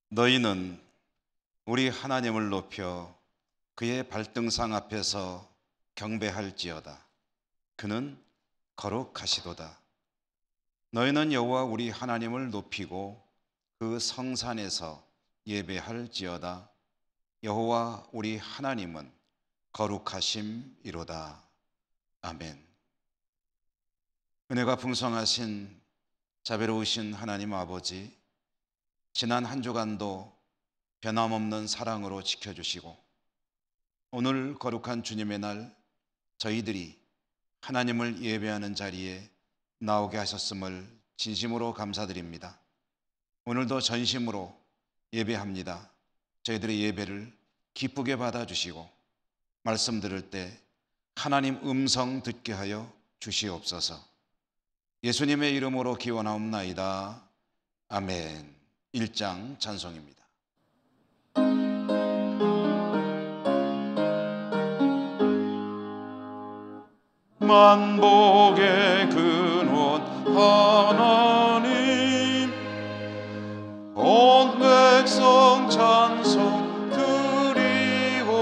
너희는 우리 하나님을 높여 그의 발등상 앞에서 경배할지어다. 그는 거룩하시도다. 너희는 여호와 우리 하나님을 높이고 그 성산에서 예배할지어다. 여호와 우리 하나님은 거룩하심이로다. 아멘. 은혜가 풍성하신 자비로우신 하나님 아버지, 지난 한 주간도 변함없는 사랑으로 지켜주시고 오늘 거룩한 주님의 날 저희들이 하나님을 예배하는 자리에 나오게 하셨음을 진심으로 감사드립니다. 오늘도 전심으로 예배합니다. 저희들의 예배를 기쁘게 받아주시고 말씀 들을 때 하나님 음성 듣게 하여 주시옵소서. 예수님의 이름으로 기원하옵나이다. 아멘. 1장 찬송입니다. 만복의 근원 하나님, 온 백성 찬송 드리고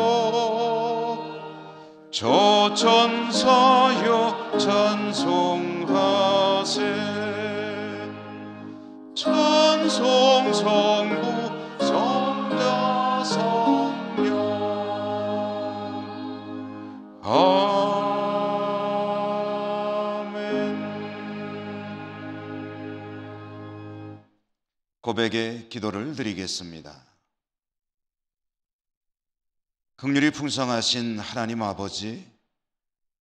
저 천사여 찬송하세. 찬송 성부 성자 성령 아멘. 고백의 기도를 드리겠습니다. 긍휼이 풍성하신 하나님 아버지,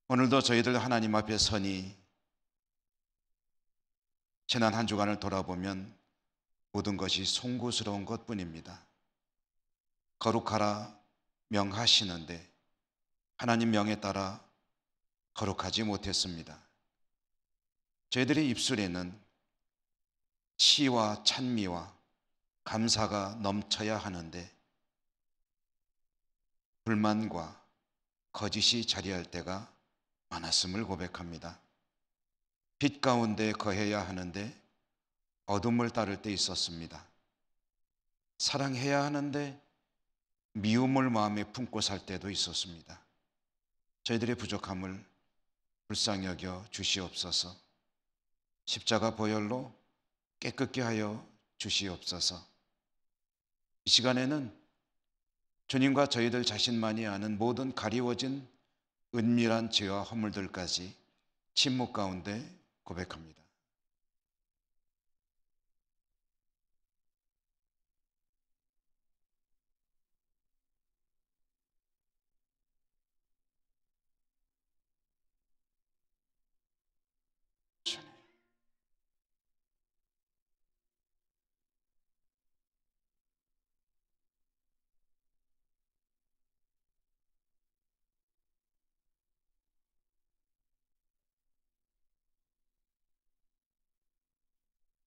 오늘도 저희들 하나님 앞에 서니 지난 한 주간을 돌아보면 모든 것이 송구스러운 것뿐입니다. 거룩하라 명하시는데 하나님 명에 따라 거룩하지 못했습니다. 저희들의 입술에는 시와 찬미와 감사가 넘쳐야 하는데 불만과 거짓이 자리할 때가 많았음을 고백합니다. 빛 가운데 거해야 하는데 어둠을 따를 때 있었습니다. 사랑해야 하는데 미움을 마음에 품고 살 때도 있었습니다. 저희들의 부족함을 불쌍히 여겨 주시옵소서. 십자가 보혈로 깨끗게 하여 주시옵소서. 이 시간에는 주님과 저희들 자신만이 아는 모든 가리워진 은밀한 죄와 허물들까지 침묵 가운데 고백합니다.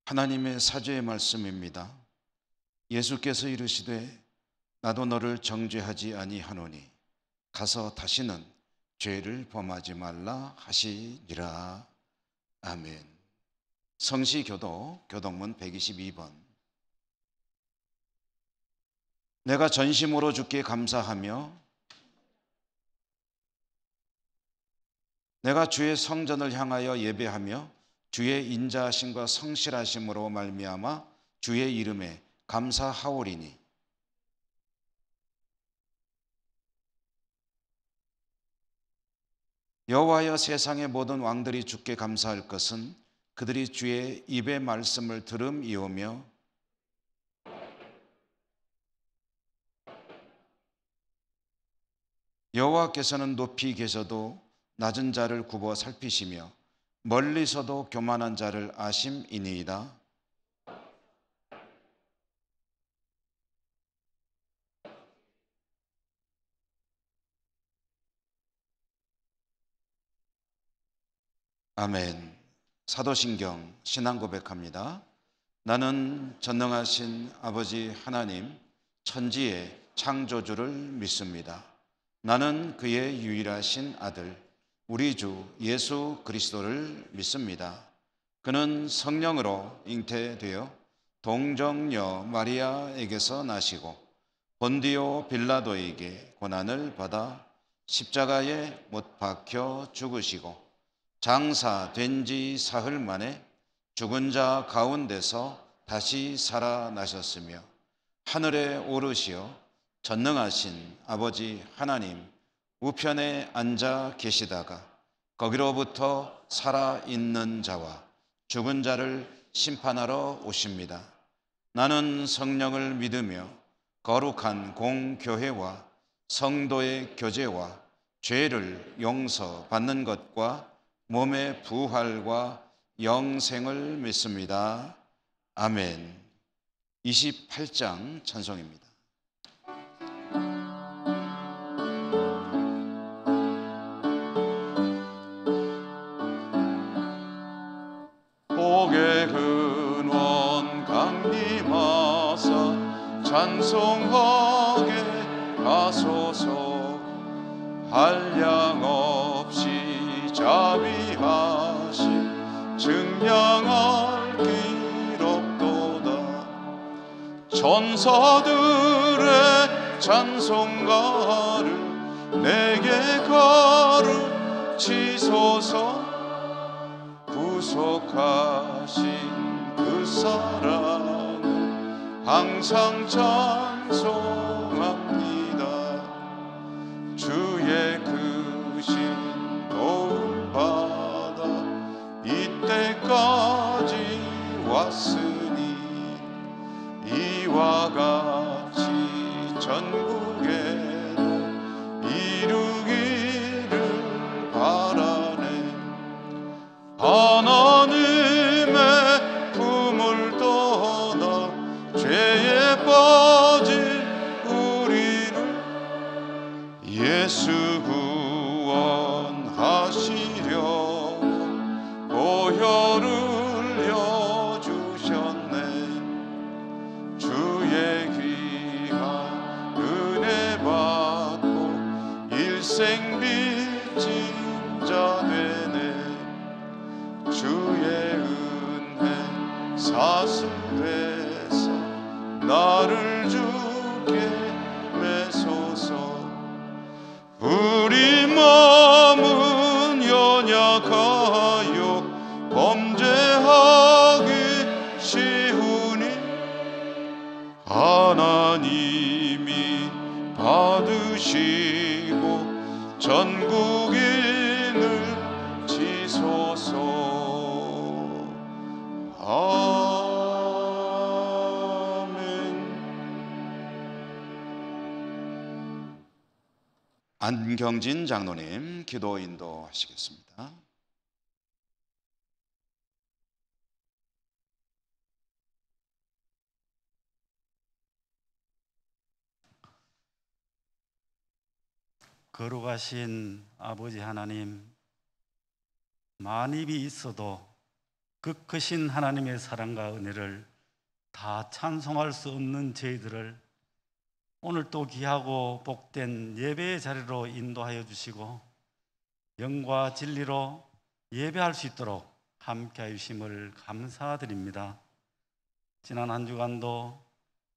하나님의 사죄의 말씀입니다. 예수께서 이르시되 나도 너를 정죄하지 아니하노니 가서 다시는 죄를 범하지 말라 하시니라. 아멘. 성시교도 교동문 122번. 내가 전심으로 주께 감사하며 내가 주의 성전을 향하여 예배하며 주의 인자하심과 성실하심으로 말미암아 주의 이름에 감사하오리니 여호와여, 세상의 모든 왕들이 주께 감사할 것은 그들이 주의 입의 말씀을 들음이오며 여호와께서는 높이 계셔도 낮은 자를 굽어 살피시며 멀리서도 교만한 자를 아심이니이다. 아멘. 사도신경 신앙 고백합니다. 나는 전능하신 아버지 하나님 천지의 창조주를 믿습니다. 나는 그의 유일하신 아들 우리 주 예수 그리스도를 믿습니다. 그는 성령으로 잉태되어 동정녀 마리아에게서 나시고 본디오 빌라도에게 고난을 받아 십자가에 못 박혀 죽으시고 장사된 지 사흘 만에 죽은 자 가운데서 다시 살아나셨으며 하늘에 오르시어 전능하신 아버지 하나님 우편에 앉아 계시다가 거기로부터 살아있는 자와 죽은 자를 심판하러 오십니다. 나는 성령을 믿으며 거룩한 공교회와 성도의 교제와 죄를 용서받는 것과 몸의 부활과 영생을 믿습니다. 아멘. 28장 찬송입니다. 복의 근원 강림하사 찬송하게 하소서. 한량 없이 자비하신 증량할 길 없도다. 천사들의 찬송가를 내게 가르치소서. 구속하신 그 사랑을 항상 찬송합니다. 주의 크신 도움 받아 이때까지 왔으니 이와 같이 전국에도 이루기를 바라네. 하나님의 품을 떠나 죄에 빠진 우리를 예수 구원하시려고 보혈을 흘려주셨네. 주의 귀한 은혜 받고 일생 빚진 자 되네. 주의 은혜 사수돼서 나를 주께 매소서. 우리 마음은 연약하여 범죄하기 쉬우니 하나님이 받으시고 전국인을 지소서. 안경진 장로님 기도 인도하시겠습니다. 거룩하신 아버지 하나님, 만입이 있어도 그 크신 하나님의 사랑과 은혜를 다 찬송할 수 없는 저희들을 오늘 또 귀하고 복된 예배의 자리로 인도하여 주시고 영과 진리로 예배할 수 있도록 함께하여 주심을 감사드립니다. 지난 한 주간도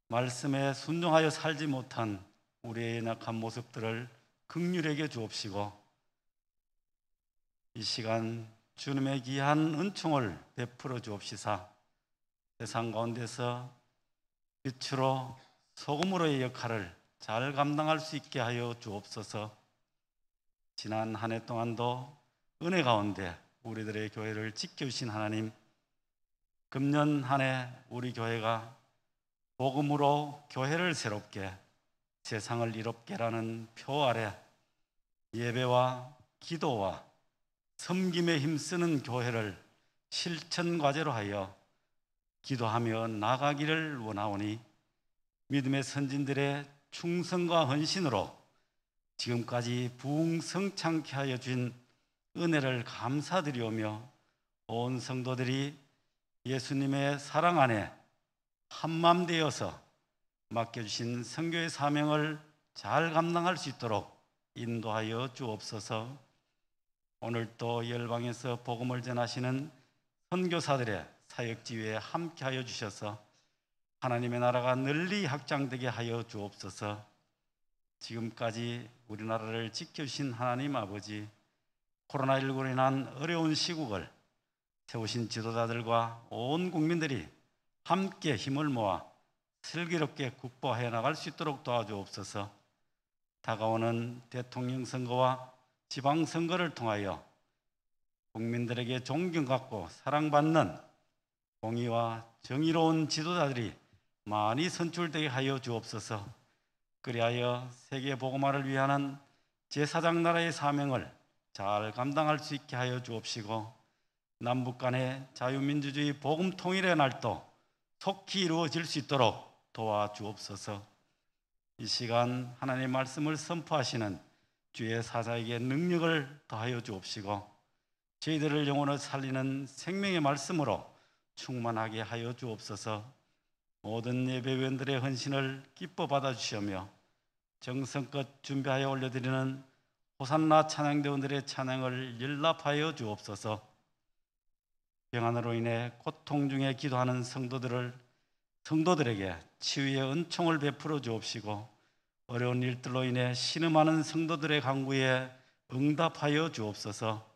말씀에 순종하여 살지 못한 우리의 연약한 모습들을 긍휼하게 주옵시고 이 시간 주님의 귀한 은총을 베풀어 주옵시사 세상 가운데서 빛으로 소금으로의 역할을 잘 감당할 수 있게 하여 주옵소서. 지난 한 해 동안도 은혜 가운데 우리들의 교회를 지켜주신 하나님, 금년 한 해 우리 교회가 복음으로 교회를 새롭게 세상을 이롭게라는 표 아래 예배와 기도와 섬김에 힘쓰는 교회를 실천 과제로 하여 기도하며 나가기를 원하오니 믿음의 선진들의 충성과 헌신으로 지금까지 부흥성창케 하여 주신 은혜를 감사드리오며 온 성도들이 예수님의 사랑 안에 한마음 되어서 맡겨주신 선교의 사명을 잘 감당할 수 있도록 인도하여 주옵소서. 오늘 또 열방에서 복음을 전하시는 선교사들의 사역 지휘에 함께하여 주셔서 하나님의 나라가 널리 확장되게 하여 주옵소서. 지금까지 우리나라를 지켜주신 하나님 아버지, 코로나19로 인한 어려운 시국을 세우신 지도자들과 온 국민들이 함께 힘을 모아 슬기롭게 극복해 나갈 수 있도록 도와주옵소서. 다가오는 대통령 선거와 지방선거를 통하여 국민들에게 존경받고 사랑받는 공의와 정의로운 지도자들이 많이 선출되게 하여 주옵소서. 그리하여 세계 복음화를 위한 제4장 나라의 사명을 잘 감당할 수 있게 하여 주옵시고, 남북 간의 자유민주주의 복음 통일의 날도 속히 이루어질 수 있도록 도와주옵소서. 이 시간 하나님의 말씀을 선포하시는 주의 사자에게 능력을 더하여 주옵시고, 저희들을 영혼을 살리는 생명의 말씀으로 충만하게 하여 주옵소서. 모든 예배위원들의 헌신을 기뻐 받아주시며 정성껏 준비하여 올려드리는 호산나 찬양대원들의 찬양을 연락하여 주옵소서. 병환으로 인해 고통 중에 기도하는 성도들에게 치유의 은총을 베풀어 주옵시고, 어려운 일들로 인해 신음하는 성도들의 간구에 응답하여 주옵소서.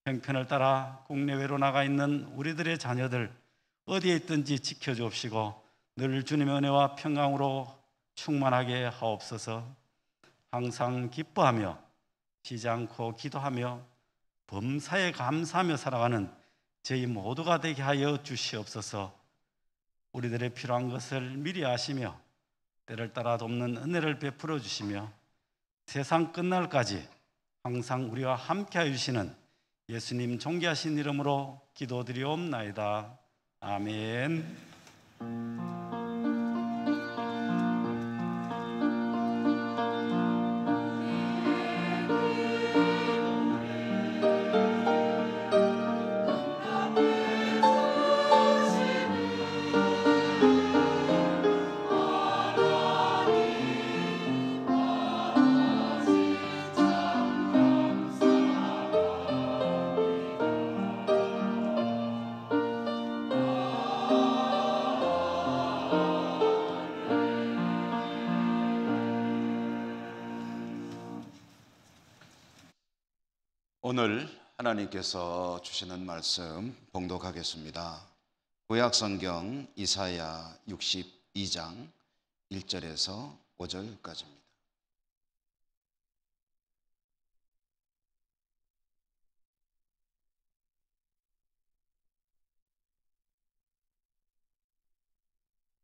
형편을 따라 국내외로 나가 있는 우리들의 자녀들 어디에 있든지 지켜주옵시고 늘 주님의 은혜와 평강으로 충만하게 하옵소서. 항상 기뻐하며 쉬지 않고 기도하며 범사에 감사하며 살아가는 저희 모두가 되게 하여 주시옵소서. 우리들의 필요한 것을 미리 아시며 때를 따라 돕는 은혜를 베풀어 주시며 세상 끝날까지 항상 우리와 함께하여 주시는 예수님 존귀하신 이름으로 기도드리옵나이다. 아멘. 오늘 하나님께서 주시는 말씀 봉독하겠습니다. 구약성경 이사야 62장 1절에서 5절까지입니다.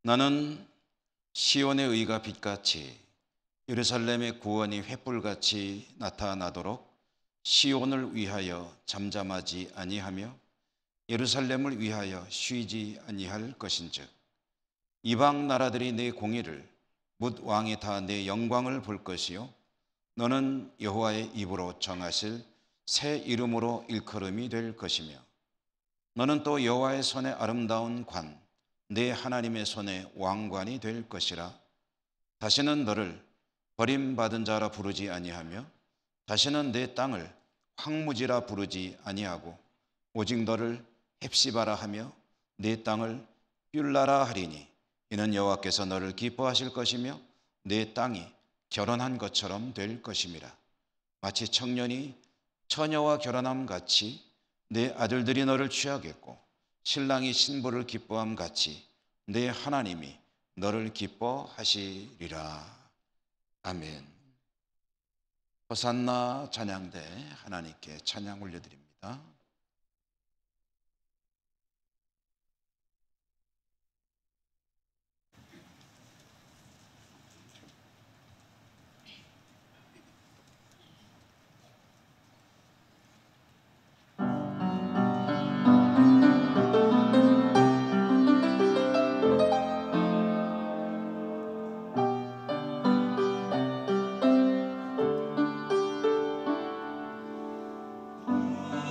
나는 시온의 의가 빛같이 예루살렘의 구원이 횃불같이 나타나도록 시온을 위하여 잠잠하지 아니하며 예루살렘을 위하여 쉬지 아니할 것인즉, 이방 나라들이 내 공의를 뭇 왕이 다 내 영광을 볼 것이요 너는 여호와의 입으로 정하실 새 이름으로 일컬음이 될 것이며, 너는 또 여호와의 손에 아름다운 관 내 하나님의 손에 왕관이 될 것이라. 다시는 너를 버림받은 자라 부르지 아니하며 다시는 내 땅을 황무지라 부르지 아니하고 오직 너를 헵시바라 하며 내 땅을 뷸라라 하리니, 이는 여호와께서 너를 기뻐하실 것이며 내 땅이 결혼한 것처럼 될 것임이라. 마치 청년이 처녀와 결혼함 같이 내 아들들이 너를 취하겠고 신랑이 신부를 기뻐함 같이 내 하나님이 너를 기뻐하시리라. 아멘. 호산나 찬양대 하나님께 찬양 올려드립니다.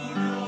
우려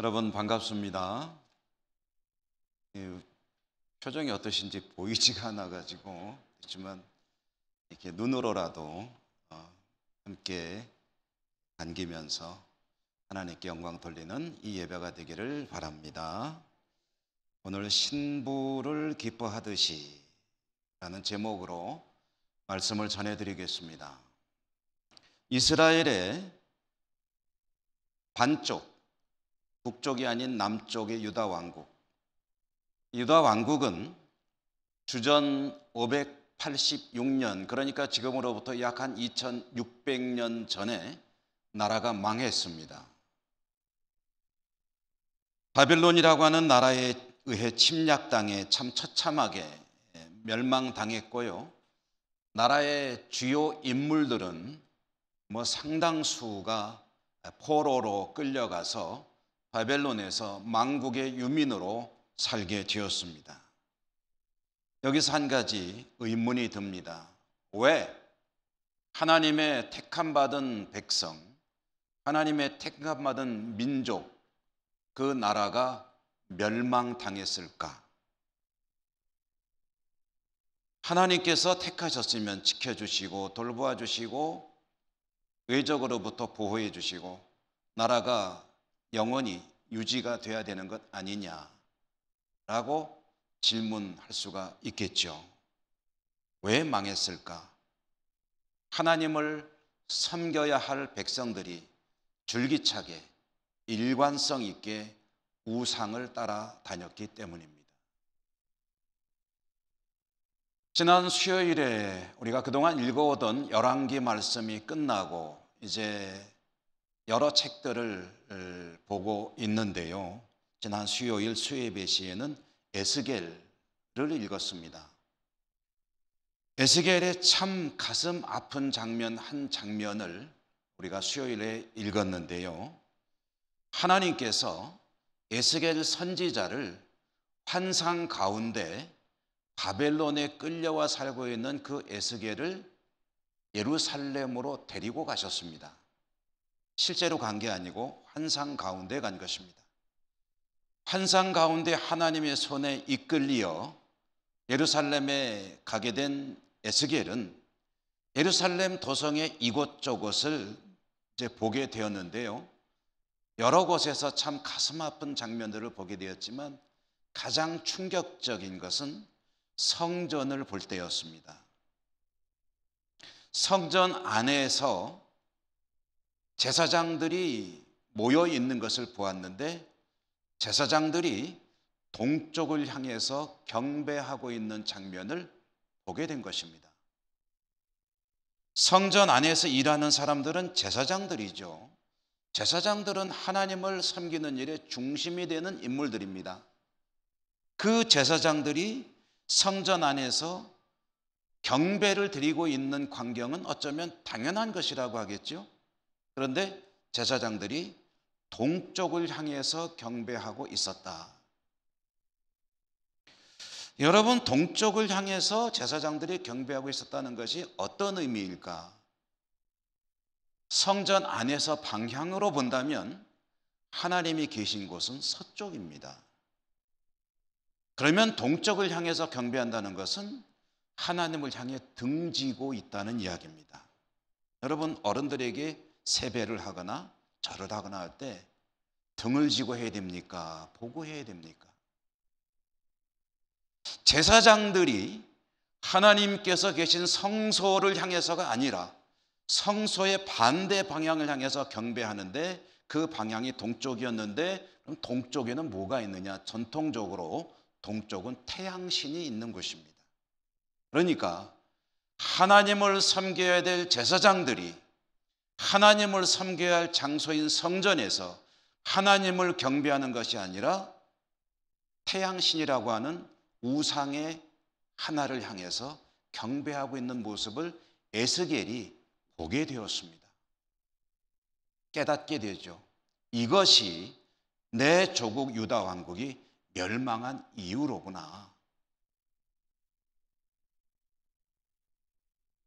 여러분 반갑습니다. 표정이 어떠신지 보이지가 않아가지고 그렇지만 이렇게 눈으로라도 함께 반기면서 하나님께 영광 돌리는 이 예배가 되기를 바랍니다. 오늘 신부를 기뻐하듯이 라는 제목으로 말씀을 전해드리겠습니다. 이스라엘의 반쪽, 북쪽이 아닌 남쪽의 유다 왕국. 유다 왕국은 주전 586년, 그러니까 지금으로부터 약 한 2600년 전에 나라가 망했습니다. 바벨론이라고 하는 나라에 의해 침략당해 참 처참하게 멸망당했고요. 나라의 주요 인물들은 상당수가 포로로 끌려가서 바벨론에서 망국의 유민으로 살게 되었습니다. 여기서 한 가지 의문이 듭니다. 왜 하나님의 택함받은 백성, 하나님의 택함받은 민족, 그 나라가 멸망당했을까? 하나님께서 택하셨으면 지켜주시고 돌보아 주시고 외적으로부터 보호해 주시고 나라가 영원히 유지가 돼야 되는 것 아니냐라고 질문할 수가 있겠죠. 왜 망했을까? 하나님을 섬겨야 할 백성들이 줄기차게 일관성 있게 우상을 따라다녔기 때문입니다. 지난 수요일에 우리가 그동안 읽어오던 열왕기 말씀이 끝나고 이제 여러 책들을 보고 있는데요. 지난 수요일 수요예배 시에는 에스겔을 읽었습니다. 에스겔의 참 가슴 아픈 장면 한 장면을 우리가 수요일에 읽었는데요. 하나님께서 에스겔 선지자를 환상 가운데 바벨론에 끌려와 살고 있는 그 에스겔을 예루살렘으로 데리고 가셨습니다. 실제로 간 게 아니고 환상 가운데 간 것입니다. 환상 가운데 하나님의 손에 이끌려 예루살렘에 가게 된 에스겔은 예루살렘 도성의 이곳저곳을 이제 보게 되었는데요. 여러 곳에서 참 가슴 아픈 장면들을 보게 되었지만 가장 충격적인 것은 성전을 볼 때였습니다. 성전 안에서 제사장들이 모여 있는 것을 보았는데 제사장들이 동쪽을 향해서 경배하고 있는 장면을 보게 된 것입니다. 성전 안에서 일하는 사람들은 제사장들이죠. 제사장들은 하나님을 섬기는 일에 중심이 되는 인물들입니다. 그 제사장들이 성전 안에서 경배를 드리고 있는 광경은 어쩌면 당연한 것이라고 하겠죠. 그런데 제사장들이 동쪽을 향해서 경배하고 있었다. 여러분, 동쪽을 향해서 제사장들이 경배하고 있었다는 것이 어떤 의미일까? 성전 안에서 방향으로 본다면 하나님이 계신 곳은 서쪽입니다. 그러면 동쪽을 향해서 경배한다는 것은 하나님을 향해 등지고 있다는 이야기입니다. 여러분, 어른들에게 세배를 하거나 절을 하거나 할 때 등을 지고 해야 됩니까? 보고 해야 됩니까? 제사장들이 하나님께서 계신 성소를 향해서가 아니라 성소의 반대 방향을 향해서 경배하는데 그 방향이 동쪽이었는데 그럼 동쪽에는 뭐가 있느냐? 전통적으로 동쪽은 태양신이 있는 곳입니다. 그러니까 하나님을 섬겨야 될 제사장들이 하나님을 섬겨야 할 장소인 성전에서 하나님을 경배하는 것이 아니라 태양신이라고 하는 우상의 하나를 향해서 경배하고 있는 모습을 에스겔이 보게 되었습니다. 깨닫게 되죠. 이것이 내 조국 유다 왕국이 멸망한 이유로구나.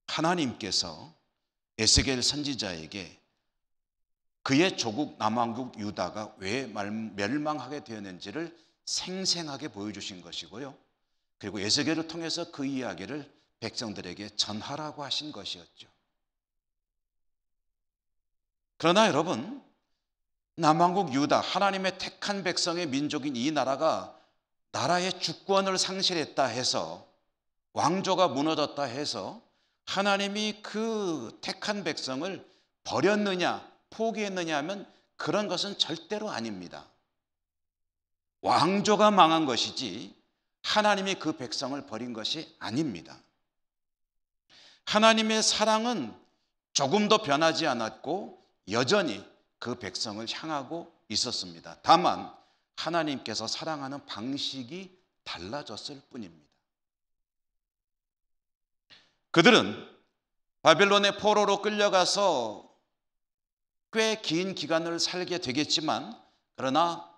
하나님께서 에스겔 선지자에게 그의 조국 남왕국 유다가 왜 멸망하게 되었는지를 생생하게 보여주신 것이고요. 그리고 에스겔을 통해서 그 이야기를 백성들에게 전하라고 하신 것이었죠. 그러나 여러분, 남왕국 유다, 하나님의 택한 백성의 민족인 이 나라가 나라의 주권을 상실했다 해서, 왕조가 무너졌다 해서 하나님이 그 택한 백성을 버렸느냐 포기했느냐 하면 그런 것은 절대로 아닙니다. 왕조가 망한 것이지 하나님이 그 백성을 버린 것이 아닙니다. 하나님의 사랑은 조금도 변하지 않았고 여전히 그 백성을 향하고 있었습니다. 다만 하나님께서 사랑하는 방식이 달라졌을 뿐입니다. 그들은 바벨론의 포로로 끌려가서 꽤 긴 기간을 살게 되겠지만, 그러나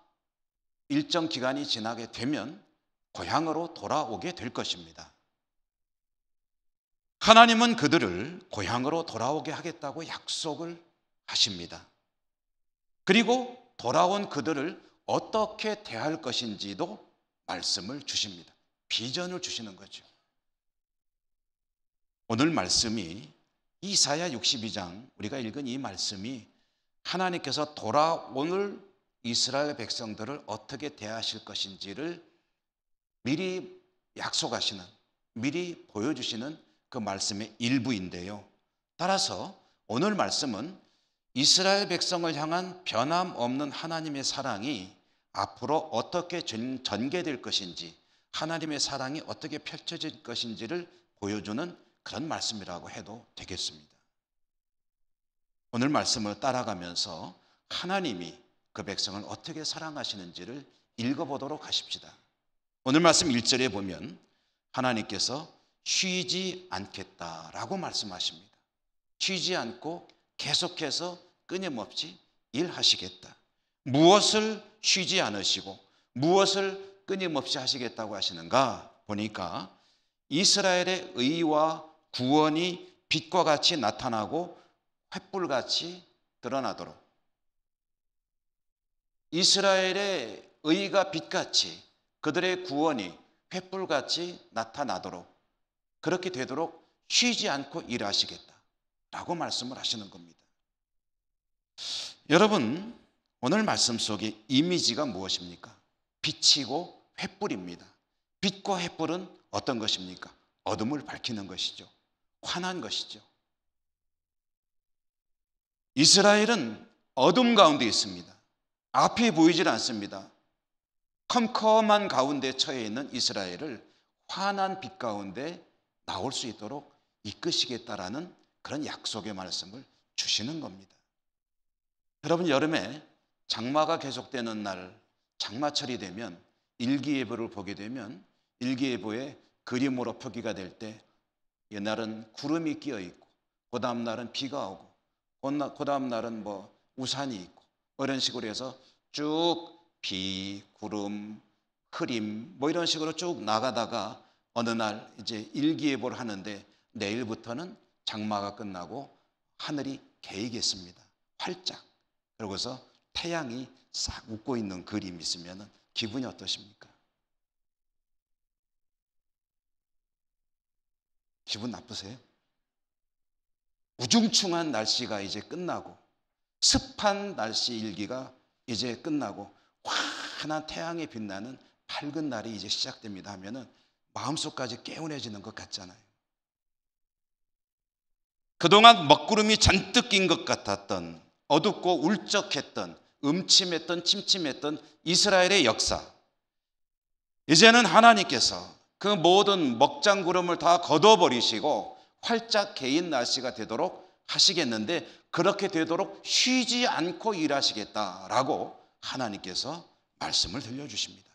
일정 기간이 지나게 되면 고향으로 돌아오게 될 것입니다. 하나님은 그들을 고향으로 돌아오게 하겠다고 약속을 하십니다. 그리고 돌아온 그들을 어떻게 대할 것인지도 말씀을 주십니다. 비전을 주시는 거죠. 오늘 말씀이 이사야 62장, 우리가 읽은 이 말씀이 하나님께서 돌아올 이스라엘 백성들을 어떻게 대하실 것인지를 미리 약속하시는, 미리 보여주시는 그 말씀의 일부인데요. 따라서 오늘 말씀은 이스라엘 백성을 향한 변함없는 하나님의 사랑이 앞으로 어떻게 전개될 것인지, 하나님의 사랑이 어떻게 펼쳐질 것인지를 보여주는 그런 말씀이라고 해도 되겠습니다. 오늘 말씀을 따라가면서 하나님이 그 백성을 어떻게 사랑하시는지를 읽어보도록 하십시다. 오늘 말씀 1절에 보면 하나님께서 쉬지 않겠다라고 말씀하십니다. 쉬지 않고 계속해서 끊임없이 일하시겠다. 무엇을 쉬지 않으시고 무엇을 끊임없이 하시겠다고 하시는가 보니까 이스라엘의 의와 구원이 빛과 같이 나타나고 횃불같이 드러나도록, 이스라엘의 의가 빛같이, 그들의 구원이 횃불같이 나타나도록, 그렇게 되도록 쉬지 않고 일하시겠다라고 말씀을 하시는 겁니다. 여러분, 오늘 말씀 속에 이미지가 무엇입니까? 빛이고 횃불입니다. 빛과 횃불은 어떤 것입니까? 어둠을 밝히는 것이죠. 환한 것이죠. 이스라엘은 어둠 가운데 있습니다. 앞이 보이질 않습니다. 컴컴한 가운데 처해 있는 이스라엘을 환한 빛 가운데 나올 수 있도록 이끄시겠다라는 그런 약속의 말씀을 주시는 겁니다. 여러분, 여름에 장마가 계속되는 날, 장마철이 되면 일기예보를 보게 되면 일기예보에 그림으로 표기가 될 때 옛날은 구름이 끼어 있고, 그 다음 날은 비가 오고, 그 다음 날은 우산이 있고, 이런 식으로 해서 쭉 비, 구름, 흐림 이런 식으로 쭉 나가다가 어느 날 이제 일기예보를 하는데 내일부터는 장마가 끝나고 하늘이 개이겠습니다. 활짝. 그러고서 태양이 싹 웃고 있는 그림이 있으면 기분이 어떠십니까? 기분 나쁘세요? 우중충한 날씨가 이제 끝나고 습한 날씨 일기가 이제 끝나고 환한 태양이 빛나는 밝은 날이 이제 시작됩니다 하면은 마음속까지 개운해지는 것 같잖아요. 그동안 먹구름이 잔뜩 낀 것 같았던, 어둡고 울적했던, 음침했던, 침침했던 이스라엘의 역사, 이제는 하나님께서 그 모든 먹장구름을 다 걷어버리시고 활짝 개인 날씨가 되도록 하시겠는데, 그렇게 되도록 쉬지 않고 일하시겠다라고 하나님께서 말씀을 들려주십니다.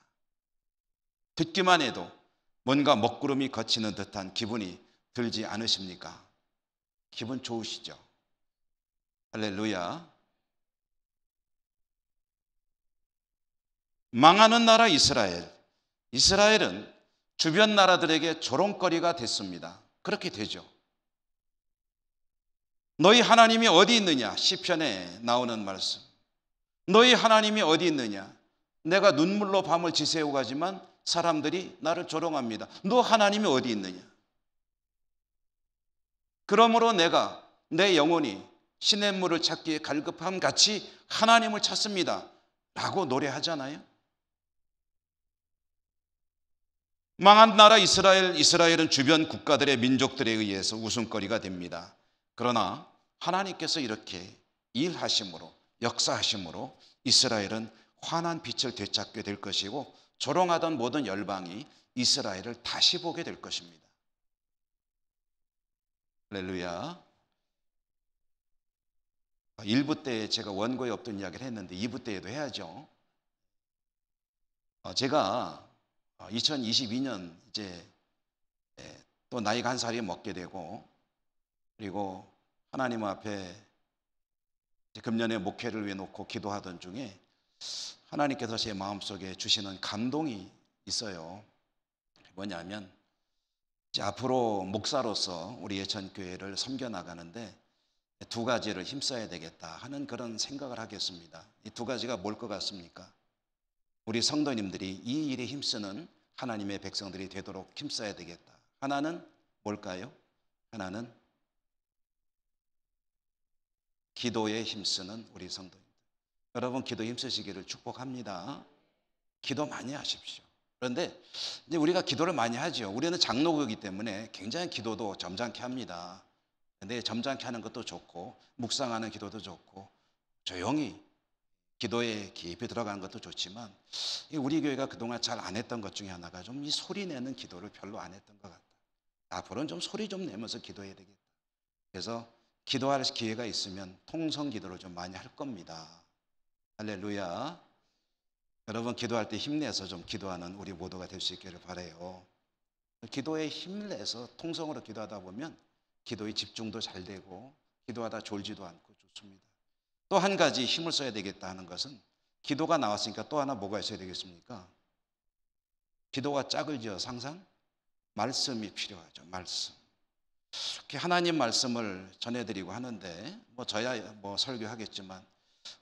듣기만 해도 뭔가 먹구름이 걷히는 듯한 기분이 들지 않으십니까? 기분 좋으시죠? 할렐루야. 망하는 나라 이스라엘. 이스라엘은 주변 나라들에게 조롱거리가 됐습니다. 그렇게 되죠. 너희 하나님이 어디 있느냐? 시편에 나오는 말씀. 너희 하나님이 어디 있느냐? 내가 눈물로 밤을 지새우 가지만 사람들이 나를 조롱합니다. 너 하나님이 어디 있느냐? 그러므로 내가 내 영혼이 시냇물을 찾기에 갈급함 같이 하나님을 찾습니다 라고 노래하잖아요. 망한 나라 이스라엘은 주변 국가들의 민족들에 의해서 웃음거리가 됩니다. 그러나 하나님께서 이렇게 일하심으로, 역사하심으로 이스라엘은 환한 빛을 되찾게 될 것이고 조롱하던 모든 열방이 이스라엘을 다시 보게 될 것입니다. 할렐루야. 1부 때 제가 원고에 없던 이야기를 했는데 2부 때에도 해야죠. 제가 2022년 이제 또 나이가 한 살이 먹게 되고, 그리고 하나님 앞에 금년에 목회를 위해 놓고 기도하던 중에 하나님께서 제 마음속에 주시는 감동이 있어요. 뭐냐면 이제 앞으로 목사로서 우리 예천교회를 섬겨나가는데 두 가지를 힘써야 되겠다 하는 그런 생각을 하겠습니다. 이 두 가지가 뭘 것 같습니까? 우리 성도님들이 이 일에 힘쓰는 하나님의 백성들이 되도록 힘써야 되겠다. 하나는 뭘까요? 하나는 기도에 힘쓰는 우리 성도님들. 여러분 기도에 힘쓰시기를 축복합니다. 기도 많이 하십시오. 그런데 이제 우리가 기도를 많이 하죠. 우리는 장로교이기 때문에 굉장히 기도도 점잖게 합니다. 근데 점잖게 하는 것도 좋고 묵상하는 기도도 좋고 조용히 기도에 깊이 들어가는 것도 좋지만 우리 교회가 그동안 잘 안 했던 것 중에 하나가 좀 이 소리 내는 기도를 별로 안 했던 것 같다. 앞으로는 좀 소리 좀 내면서 기도해야 되겠다. 그래서 기도할 기회가 있으면 통성 기도를 좀 많이 할 겁니다. 할렐루야. 여러분 기도할 때 힘내서 좀 기도하는 우리 모두가 될 수 있기를 바라요. 기도에 힘을 내서 통성으로 기도하다 보면 기도의 집중도 잘 되고 기도하다 졸지도 않고 좋습니다. 또 한 가지 힘을 써야 되겠다 하는 것은 기도가 나왔으니까 또 하나 뭐가 있어야 되겠습니까? 기도가 짝을 지어서 항상 말씀이 필요하죠. 말씀. 이렇게 하나님 말씀을 전해드리고 하는데 저야 설교하겠지만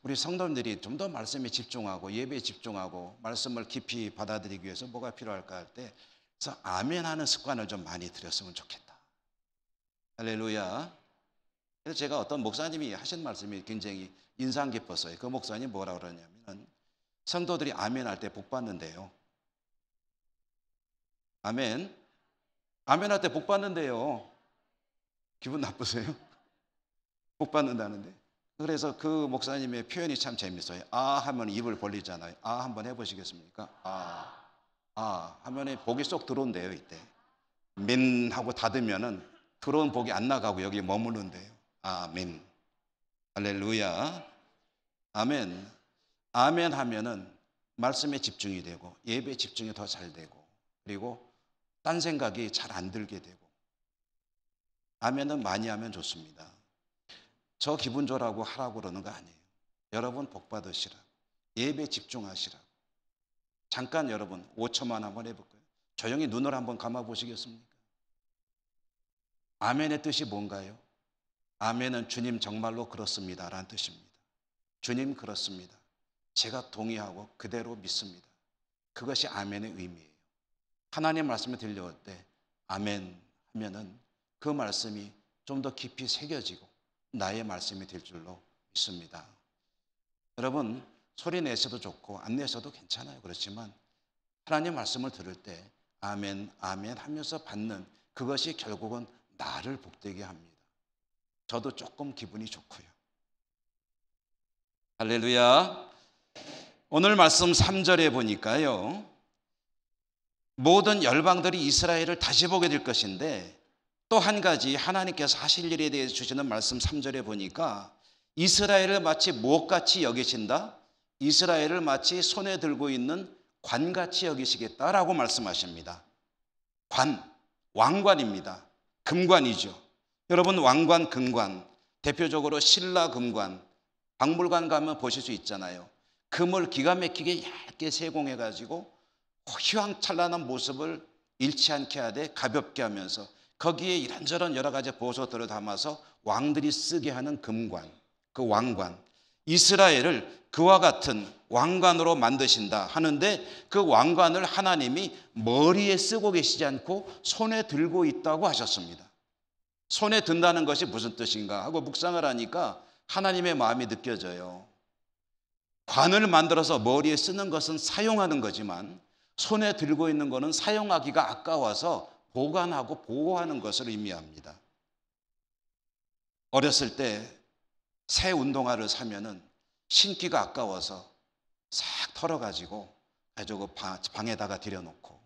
우리 성도님들이 좀 더 말씀에 집중하고 예배에 집중하고 말씀을 깊이 받아들이기 위해서 뭐가 필요할까 할 때 그래서 아멘 하는 습관을 좀 많이 들였으면 좋겠다. 할렐루야. 그래서 제가 어떤 목사님이 하신 말씀이 굉장히 인상 깊었어요. 그 목사님이 뭐라 그러냐면 성도들이 아멘 할 때 복 받는데요. 아멘. 아멘 할 때 복 받는데요. 기분 나쁘세요? 복 받는다는데. 그래서 그 목사님의 표현이 참 재밌어요. 아 하면 입을 벌리잖아요. 아 한번 해보시겠습니까? 아 하면 복이 쏙 들어온대요. 이때 멘 하고 닫으면은 들어온 복이 안 나가고 여기 머무른대요. 아멘. 할렐루야. 아멘. 아멘 하면은 말씀에 집중이 되고 예배에 집중이 더 잘 되고 그리고 딴 생각이 잘 안 들게 되고. 아멘은 많이 하면 좋습니다. 저 기분 좋으라고 하라고 그러는 거 아니에요. 여러분 복 받으시라고, 예배에 집중하시라고. 잠깐 여러분 5초만 한번 해볼까요? 조용히 눈을 한번 감아 보시겠습니까? 아멘의 뜻이 뭔가요? 아멘은 주님 정말로 그렇습니다 라는 뜻입니다. 주님 그렇습니다. 제가 동의하고 그대로 믿습니다. 그것이 아멘의 의미예요. 하나님 말씀이 들려올 때 아멘 하면은 그 말씀이 좀 더 깊이 새겨지고 나의 말씀이 될 줄로 믿습니다. 여러분 소리 내셔도 좋고 안 내셔도 괜찮아요. 그렇지만 하나님 말씀을 들을 때 아멘 아멘 하면서 받는 그것이 결국은 나를 복되게 합니다. 저도 조금 기분이 좋고요. 할렐루야. 오늘 말씀 3절에 보니까요, 모든 열방들이 이스라엘을 다시 보게 될 것인데 또 한 가지 하나님께서 하실 일에 대해서 주시는 말씀 3절에 보니까 이스라엘을 마치 무엇같이 여기신다? 이스라엘을 마치 손에 들고 있는 관같이 여기시겠다라고 말씀하십니다. 관, 왕관입니다. 금관이죠. 여러분 왕관, 금관, 대표적으로 신라 금관, 박물관 가면 보실 수 있잖아요. 금을 기가 막히게 얇게 세공해가지고 휘황찬란한 모습을 잃지 않게 하되 가볍게 하면서 거기에 이런저런 여러 가지 보석들을 담아서 왕들이 쓰게 하는 금관, 그 왕관, 이스라엘을 그와 같은 왕관으로 만드신다 하는데 그 왕관을 하나님이 머리에 쓰고 계시지 않고 손에 들고 있다고 하셨습니다. 손에 든다는 것이 무슨 뜻인가 하고 묵상을 하니까 하나님의 마음이 느껴져요. 관을 만들어서 머리에 쓰는 것은 사용하는 거지만 손에 들고 있는 것은 사용하기가 아까워서 보관하고 보호하는 것을 의미합니다. 어렸을 때 새 운동화를 사면은 신기가 아까워서 싹 털어가지고 가지고 방에다가 들여놓고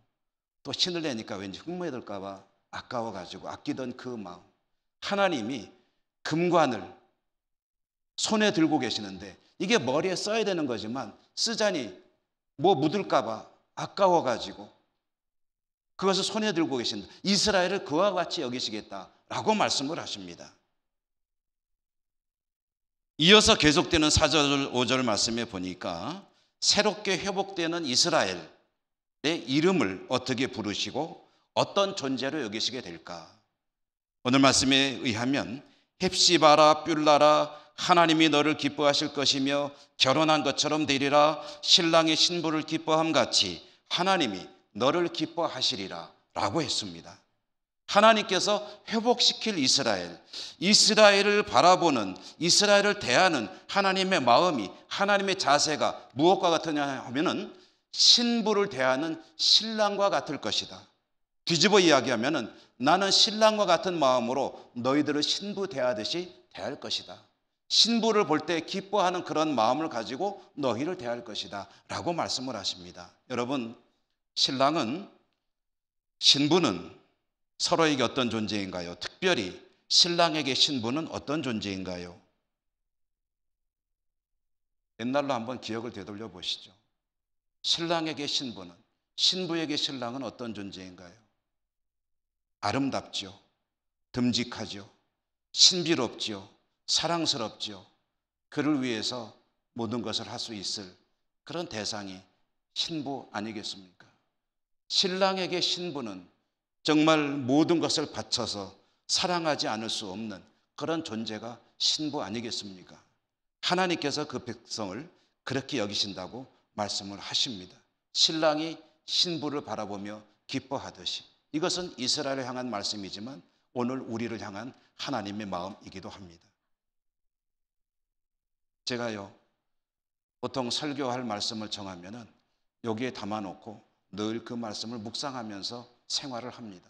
또 신을 내니까 왠지 흙묻을까 봐 아까워가지고 아끼던 그 마음, 하나님이 금관을 손에 들고 계시는데 이게 머리에 써야 되는 거지만 쓰자니 뭐 묻을까 봐 아까워가지고 그것을 손에 들고 계신다. 이스라엘을 그와 같이 여기시겠다라고 말씀을 하십니다. 이어서 계속되는 4절 5절 말씀에 보니까 새롭게 회복되는 이스라엘의 이름을 어떻게 부르시고 어떤 존재로 여기시게 될까? 오늘 말씀에 의하면 헵시바라 뷸라라 하나님이 너를 기뻐하실 것이며 결혼한 것처럼 되리라 신랑의 신부를 기뻐함 같이 하나님이 너를 기뻐하시리라 라고 했습니다. 하나님께서 회복시킬 이스라엘을 바라보는, 이스라엘을 대하는 하나님의 마음이, 하나님의 자세가 무엇과 같으냐 하면은 신부를 대하는 신랑과 같을 것이다. 뒤집어 이야기하면은 나는 신랑과 같은 마음으로 너희들을 신부 대하듯이 대할 것이다. 신부를 볼 때 기뻐하는 그런 마음을 가지고 너희를 대할 것이다 라고 말씀을 하십니다. 여러분, 신부는 서로에게 어떤 존재인가요? 특별히 신랑에게 신부는 어떤 존재인가요? 옛날로 한번 기억을 되돌려 보시죠. 신랑에게 신부는, 신부에게 신랑은 어떤 존재인가요? 아름답죠. 듬직하죠. 신비롭죠. 사랑스럽죠. 그를 위해서 모든 것을 할 수 있을 그런 대상이 신부 아니겠습니까? 신랑에게 신부는 정말 모든 것을 바쳐서 사랑하지 않을 수 없는 그런 존재가 신부 아니겠습니까? 하나님께서 그 백성을 그렇게 여기신다고 말씀을 하십니다. 신랑이 신부를 바라보며 기뻐하듯이. 이것은 이스라엘을 향한 말씀이지만 오늘 우리를 향한 하나님의 마음이기도 합니다. 제가요, 보통 설교할 말씀을 정하면은 여기에 담아놓고 늘 그 말씀을 묵상하면서 생활을 합니다.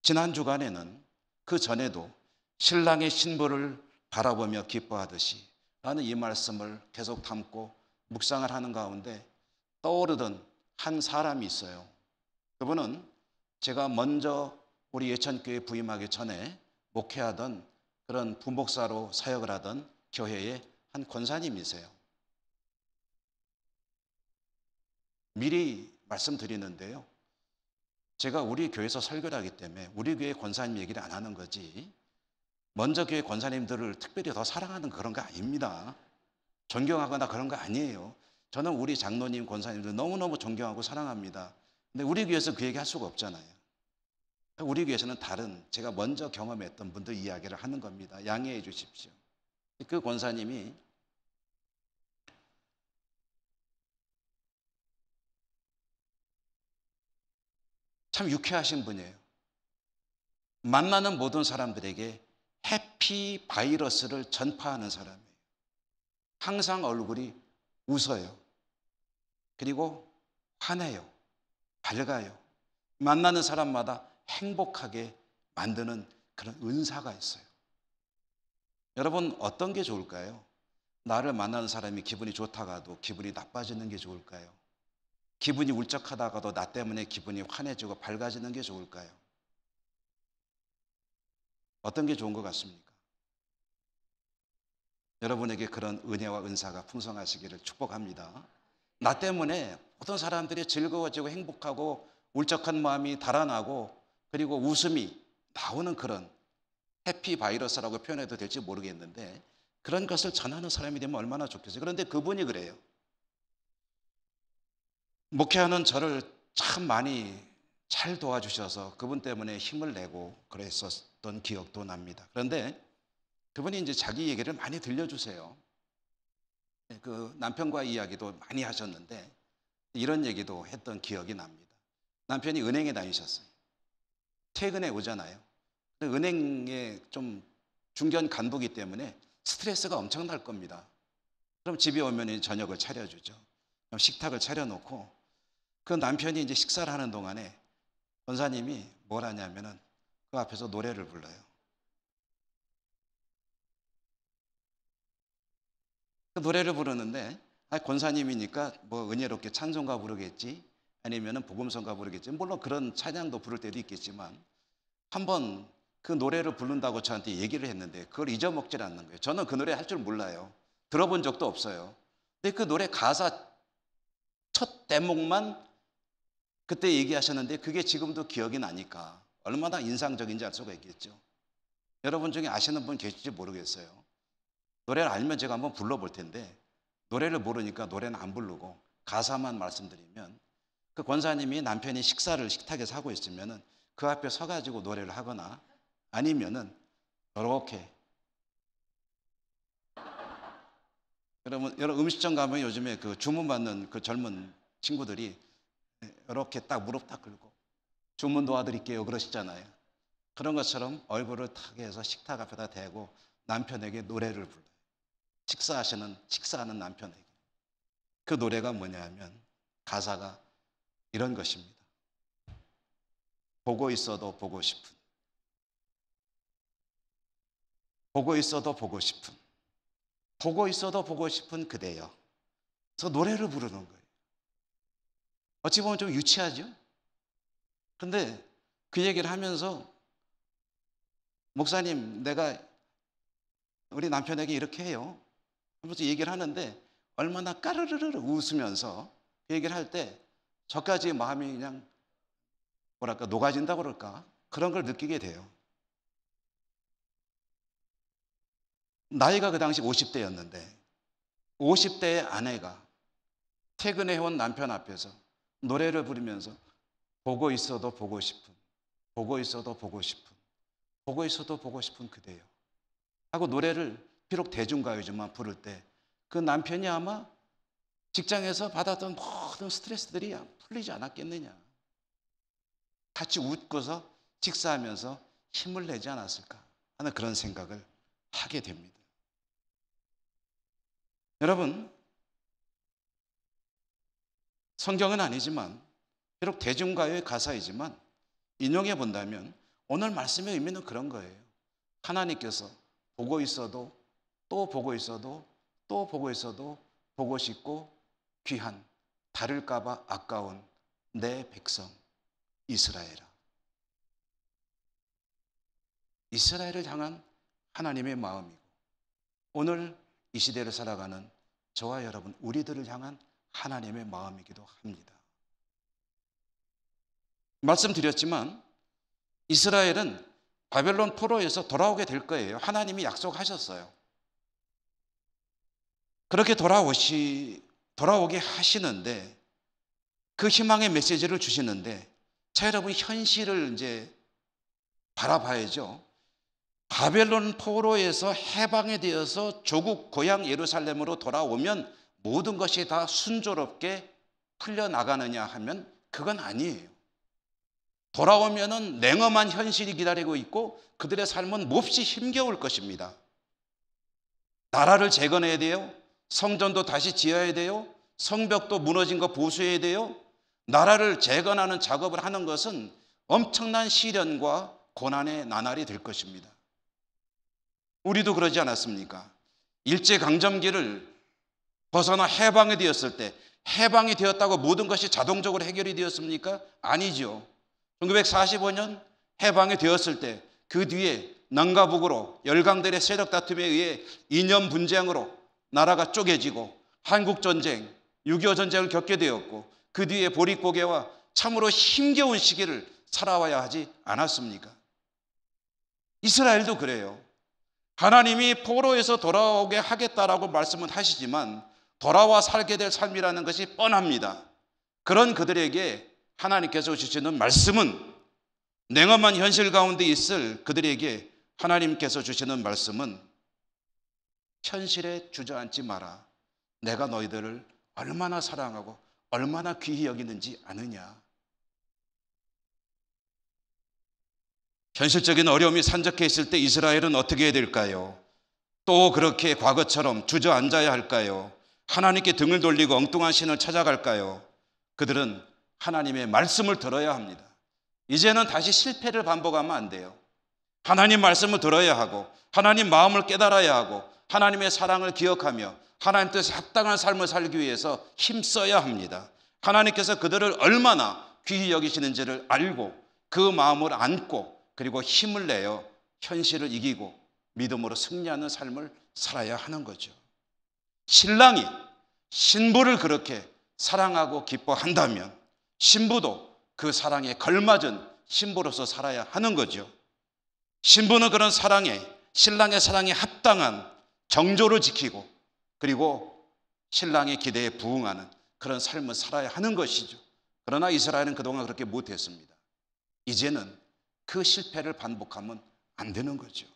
지난 주간에는 그 전에도 신랑의 신부를 바라보며 기뻐하듯이 라는 이 말씀을 계속 담고 묵상을 하는 가운데 떠오르던 한 사람이 있어요. 그분은 제가 먼저 우리 예천교회 부임하기 전에 목회하던 그런 부목사로 사역을 하던 교회의 한 권사님이세요. 미리 말씀드리는데요, 제가 우리 교회에서 설교를 하기 때문에 우리 교회 권사님 얘기를 안 하는 거지 먼저 교회 권사님들을 특별히 더 사랑하는 그런 거 아닙니다. 존경하거나 그런 거 아니에요. 저는 우리 장로님 권사님들 너무너무 존경하고 사랑합니다. 근데 우리 교회에서 그 얘기 할 수가 없잖아요. 우리 교회에서는 다른 제가 먼저 경험했던 분들 이야기를 하는 겁니다. 양해해 주십시오. 그 권사님이 참 유쾌하신 분이에요. 만나는 모든 사람들에게 해피 바이러스를 전파하는 사람이에요. 항상 얼굴이 웃어요. 그리고 환해요. 밝아요. 만나는 사람마다 행복하게 만드는 그런 은사가 있어요. 여러분, 어떤 게 좋을까요? 나를 만나는 사람이 기분이 좋다가도 기분이 나빠지는 게 좋을까요? 기분이 울적하다가도 나 때문에 기분이 환해지고 밝아지는 게 좋을까요? 어떤 게 좋은 것 같습니까? 여러분에게 그런 은혜와 은사가 풍성하시기를 축복합니다. 나 때문에 모든 사람들이 즐거워지고 행복하고 울적한 마음이 달아나고 그리고 웃음이 나오는 그런 해피 바이러스라고 표현해도 될지 모르겠는데 그런 것을 전하는 사람이 되면 얼마나 좋겠어요. 그런데 그분이 그래요. 목회하는 저를 참 많이 잘 도와주셔서 그분 때문에 힘을 내고 그랬었던 기억도 납니다. 그런데 그분이 이제 자기 얘기를 많이 들려주세요. 그 남편과 이야기도 많이 하셨는데 이런 얘기도 했던 기억이 납니다. 남편이 은행에 다니셨어요. 퇴근에 오잖아요. 은행에 좀 중견 간부기 때문에 스트레스가 엄청날 겁니다. 그럼 집에 오면 저녁을 차려주죠. 그럼 식탁을 차려놓고 그 남편이 이제 식사를 하는 동안에 권사님이 뭘 하냐면은 그 앞에서 노래를 불러요. 그 노래를 부르는데 권사님이니까 뭐 은혜롭게 찬송가 부르겠지 아니면은 복음성가 부르겠지, 물론 그런 찬양도 부를 때도 있겠지만 한번 그 노래를 부른다고 저한테 얘기를 했는데 그걸 잊어먹질 않는 거예요. 저는 그 노래 할 줄 몰라요. 들어본 적도 없어요. 근데 그 노래 가사 첫 대목만 그때 얘기하셨는데 그게 지금도 기억이 나니까 얼마나 인상적인지 알 수가 있겠죠. 여러분 중에 아시는 분 계실지 모르겠어요. 노래를 알면 제가 한번 불러볼 텐데 노래를 모르니까 노래는 안 부르고 가사만 말씀드리면 그 권사님이 남편이 식사를 식탁에서 하고 있으면은 그 앞에 서가지고 노래를 하거나 아니면은 이렇게, 여러분 음식점 가면 요즘에 그 주문 받는 그 젊은 친구들이 이렇게 딱 무릎 딱 꿇고 주문 도와드릴게요 그러시잖아요. 그런 것처럼 얼굴을 탁 해서 식탁 앞에다 대고 남편에게 노래를 불러요. 식사하는 남편에게. 그 노래가 뭐냐면 가사가 이런 것입니다. 보고 있어도 보고 싶은, 보고 있어도 보고 싶은, 보고 있어도 보고 싶은 그대여. 그래서 노래를 부르는 거예요. 어찌 보면 좀 유치하죠? 근데 그 얘기를 하면서 목사님 내가 우리 남편에게 이렇게 해요 하면서 얘기를 하는데 얼마나 까르르르 웃으면서 그 얘기를 할 때 저까지 마음이 그냥 뭐랄까 녹아진다고 그럴까 그런 걸 느끼게 돼요. 나이가 그 당시 50대였는데 50대의 아내가 퇴근해 온 남편 앞에서 노래를 부르면서 보고 있어도 보고 싶은, 보고 있어도 보고 싶은, 보고 있어도 보고 싶은 그대여 하고 노래를 비록 대중가요지만 부를 때 그 남편이 아마 직장에서 받았던 모든 스트레스들이 풀리지 않았겠느냐, 같이 웃고서 식사하면서 힘을 내지 않았을까 하는 그런 생각을 하게 됩니다. 여러분, 성경은 아니지만 비록 대중가요의 가사이지만 인용해 본다면 오늘 말씀의 의미는 그런 거예요. 하나님께서 보고 있어도 또 보고 있어도 또 보고 있어도 보고 싶고 귀한, 다를까 봐 아까운 내 백성 이스라엘아. 이스라엘을 향한 하나님의 마음이고 오늘 이 시대를 살아가는 저와 여러분 우리들을 향한 하나님의 마음이기도 합니다. 말씀드렸지만 이스라엘은 바벨론 포로에서 돌아오게 될 거예요. 하나님이 약속하셨어요. 그렇게 돌아오게 하시는데 그 희망의 메시지를 주시는데 자 여러분 현실을 이제 바라봐야죠. 바벨론 포로에서 해방이 되어서 조국 고향 예루살렘으로 돌아오면 모든 것이 다 순조롭게 풀려나가느냐 하면 그건 아니에요. 돌아오면은 냉엄한 현실이 기다리고 있고 그들의 삶은 몹시 힘겨울 것입니다. 나라를 재건해야 돼요. 성전도 다시 지어야 돼요. 성벽도 무너진 거 보수해야 돼요. 나라를 재건하는 작업을 하는 것은 엄청난 시련과 고난의 나날이 될 것입니다. 우리도 그러지 않았습니까? 일제강점기를 벗어나 해방이 되었을 때 해방이 되었다고 모든 것이 자동적으로 해결이 되었습니까? 아니죠. 1945년 해방이 되었을 때 그 뒤에 남과 북으로 열강들의 세력 다툼에 의해 이념 분쟁으로 나라가 쪼개지고 한국전쟁, 6.25 전쟁을 겪게 되었고 그 뒤에 보릿고개와 참으로 힘겨운 시기를 살아와야 하지 않았습니까? 이스라엘도 그래요. 하나님이 포로에서 돌아오게 하겠다라고 말씀은 하시지만 돌아와 살게 될 삶이라는 것이 뻔합니다. 그런 그들에게 하나님께서 주시는 말씀은, 냉엄한 현실 가운데 있을 그들에게 하나님께서 주시는 말씀은 현실에 주저앉지 마라. 내가 너희들을 얼마나 사랑하고 얼마나 귀히 여기는지 아느냐. 현실적인 어려움이 산적해 있을 때 이스라엘은 어떻게 해야 될까요? 또 그렇게 과거처럼 주저앉아야 할까요? 하나님께 등을 돌리고 엉뚱한 신을 찾아갈까요? 그들은 하나님의 말씀을 들어야 합니다. 이제는 다시 실패를 반복하면 안 돼요. 하나님 말씀을 들어야 하고, 하나님 마음을 깨달아야 하고, 하나님의 사랑을 기억하며 하나님 뜻에 합당한 삶을 살기 위해서 힘써야 합니다. 하나님께서 그들을 얼마나 귀히 여기시는지를 알고 그 마음을 안고, 그리고 힘을 내어 현실을 이기고 믿음으로 승리하는 삶을 살아야 하는 거죠. 신랑이 신부를 그렇게 사랑하고 기뻐한다면 신부도 그 사랑에 걸맞은 신부로서 살아야 하는 거죠. 신부는 그런 사랑에, 신랑의 사랑에 합당한 정조를 지키고, 그리고 신랑의 기대에 부응하는 그런 삶을 살아야 하는 것이죠. 그러나 이스라엘은 그동안 그렇게 못했습니다. 이제는 그 실패를 반복하면 안 되는 거죠.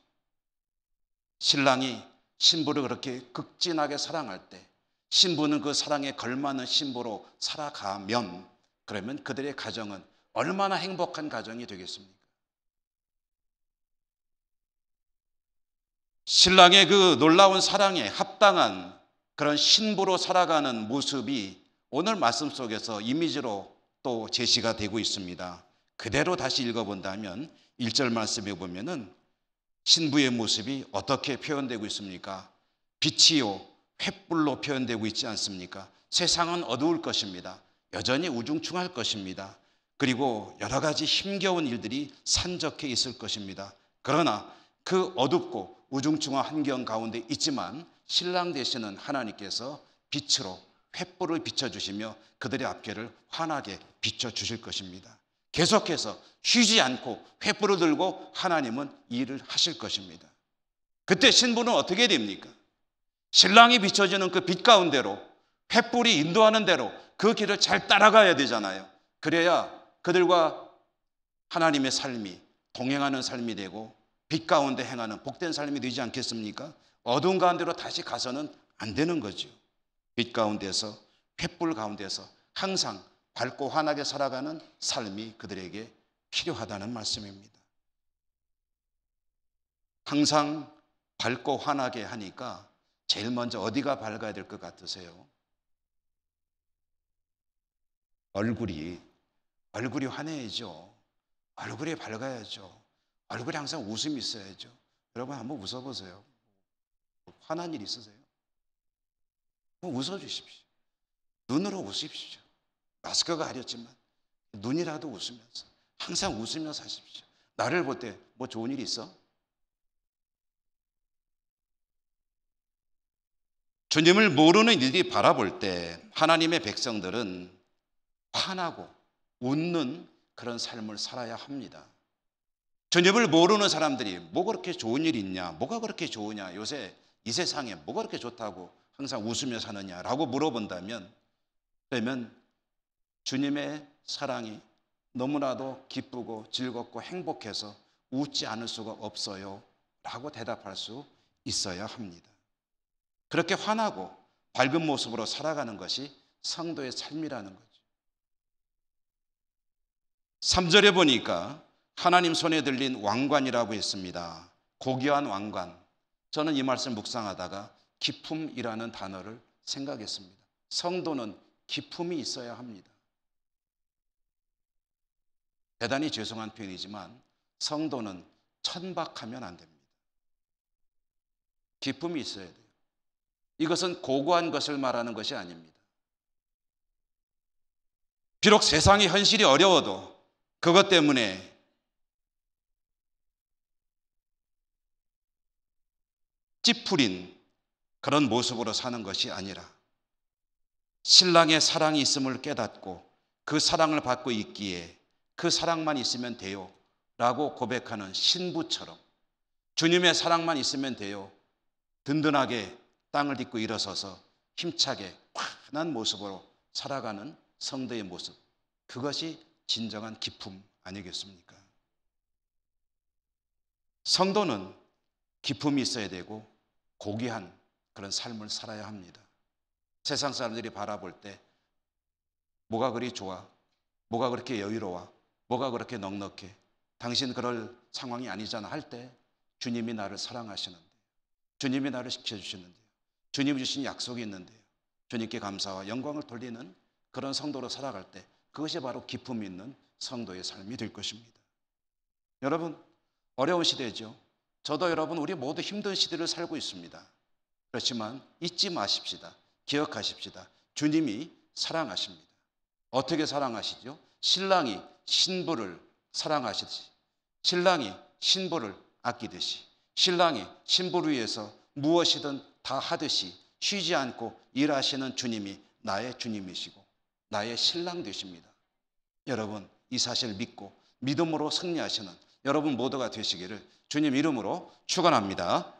신랑이 신부를 그렇게 극진하게 사랑할 때 신부는 그 사랑에 걸맞는 신부로 살아가면, 그러면 그들의 가정은 얼마나 행복한 가정이 되겠습니까? 신랑의 그 놀라운 사랑에 합당한 그런 신부로 살아가는 모습이 오늘 말씀 속에서 이미지로 또 제시가 되고 있습니다. 그대로 다시 읽어본다면 1절 말씀에 보면은 신부의 모습이 어떻게 표현되고 있습니까? 빛이요 횃불로 표현되고 있지 않습니까? 세상은 어두울 것입니다. 여전히 우중충할 것입니다. 그리고 여러 가지 힘겨운 일들이 산적해 있을 것입니다. 그러나 그 어둡고 우중충한 환경 가운데 있지만 신랑 되시는 하나님께서 빛으로 횃불을 비춰주시며 그들의 앞길을 환하게 비춰주실 것입니다. 계속해서 쉬지 않고 횃불을 들고 하나님은 일을 하실 것입니다. 그때 신부는 어떻게 됩니까? 신랑이 비춰지는 그 빛 가운데로, 횃불이 인도하는 대로 그 길을 잘 따라가야 되잖아요. 그래야 그들과 하나님의 삶이 동행하는 삶이 되고 빛 가운데 행하는 복된 삶이 되지 않겠습니까? 어두운 가운데로 다시 가서는 안 되는 거죠. 빛 가운데서, 횃불 가운데서 항상 밝고 환하게 살아가는 삶이 그들에게 필요하다는 말씀입니다. 항상 밝고 환하게 하니까 제일 먼저 어디가 밝아야 될 것 같으세요? 얼굴이 환해야죠. 얼굴이 밝아야죠. 얼굴에 항상 웃음이 있어야죠. 여러분 한번 웃어보세요. 화난 일 있으세요? 웃어주십시오. 눈으로 웃으십시오. 마스크가 가렸지만 눈이라도 웃으면서, 항상 웃으면서 사십시오. 나를 볼 때 뭐 좋은 일이 있어? 주님을 모르는 이들이 바라볼 때 하나님의 백성들은 환하고 웃는 그런 삶을 살아야 합니다. 주님을 모르는 사람들이 뭐 그렇게 좋은 일이 있냐, 뭐가 그렇게 좋으냐, 요새 이 세상에 뭐가 그렇게 좋다고 항상 웃으며 사느냐라고 물어본다면, 그러면 주님의 사랑이 너무나도 기쁘고 즐겁고 행복해서 웃지 않을 수가 없어요 라고 대답할 수 있어야 합니다. 그렇게 환하고 밝은 모습으로 살아가는 것이 성도의 삶이라는 거죠. 3절에 보니까 하나님 손에 들린 왕관이라고 했습니다. 고귀한 왕관. 저는 이 말씀 묵상하다가 기품이라는 단어를 생각했습니다. 성도는 기품이 있어야 합니다. 대단히 죄송한 표현이지만 성도는 천박하면 안 됩니다. 기쁨이 있어야 돼요. 이것은 고고한 것을 말하는 것이 아닙니다. 비록 세상의 현실이 어려워도 그것 때문에 찌푸린 그런 모습으로 사는 것이 아니라 신랑의 사랑이 있음을 깨닫고 그 사랑을 받고 있기에 그 사랑만 있으면 돼요 라고 고백하는 신부처럼, 주님의 사랑만 있으면 돼요, 든든하게 땅을 딛고 일어서서 힘차게 환한 모습으로 살아가는 성도의 모습, 그것이 진정한 기쁨 아니겠습니까? 성도는 기쁨이 있어야 되고 고귀한 그런 삶을 살아야 합니다. 세상 사람들이 바라볼 때 뭐가 그리 좋아? 뭐가 그렇게 여유로워? 뭐가 그렇게 넉넉해? 당신 그럴 상황이 아니잖아 할 때 주님이 나를 사랑하시는데, 주님이 나를 지켜주시는데요, 주님이 주신 약속이 있는데요, 주님께 감사와 영광을 돌리는 그런 성도로 살아갈 때 그것이 바로 기쁨이 있는 성도의 삶이 될 것입니다. 여러분, 어려운 시대죠. 저도 여러분 우리 모두 힘든 시대를 살고 있습니다. 그렇지만 잊지 마십시다. 기억하십시다. 주님이 사랑하십니다. 어떻게 사랑하시죠? 신랑이 신부를 사랑하시듯이, 신랑이 신부를 아끼듯이, 신랑이 신부를 위해서 무엇이든 다 하듯이 쉬지 않고 일하시는 주님이 나의 주님이시고 나의 신랑 되십니다. 여러분, 이 사실을 믿고 믿음으로 승리하시는 여러분 모두가 되시기를 주님 이름으로 축원합니다.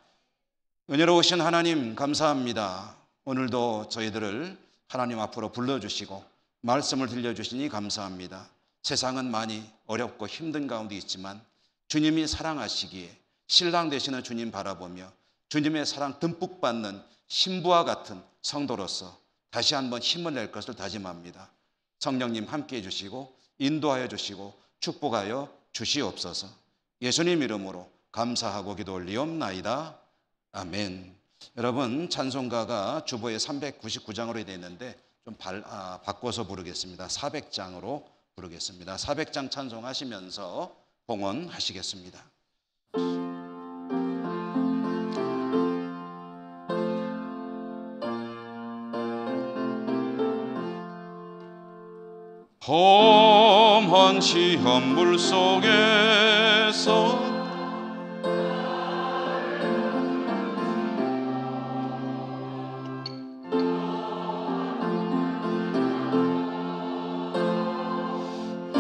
은혜로우신 하나님 감사합니다. 오늘도 저희들을 하나님 앞으로 불러주시고 말씀을 들려주시니 감사합니다. 세상은 많이 어렵고 힘든 가운데 있지만 주님이 사랑하시기에 신랑 되시는 주님 바라보며 주님의 사랑 듬뿍 받는 신부와 같은 성도로서 다시 한번 힘을 낼 것을 다짐합니다. 성령님 함께해 주시고 인도하여 주시고 축복하여 주시옵소서. 예수님 이름으로 감사하고 기도 올리옵나이다. 아멘. 여러분, 찬송가가 주보에 399장으로 되어 있는데 좀 바꿔서 부르겠습니다. 400장으로 부르겠습니다. 400장 찬송하시면서 봉헌하시겠습니다. 험한 시험 물속에서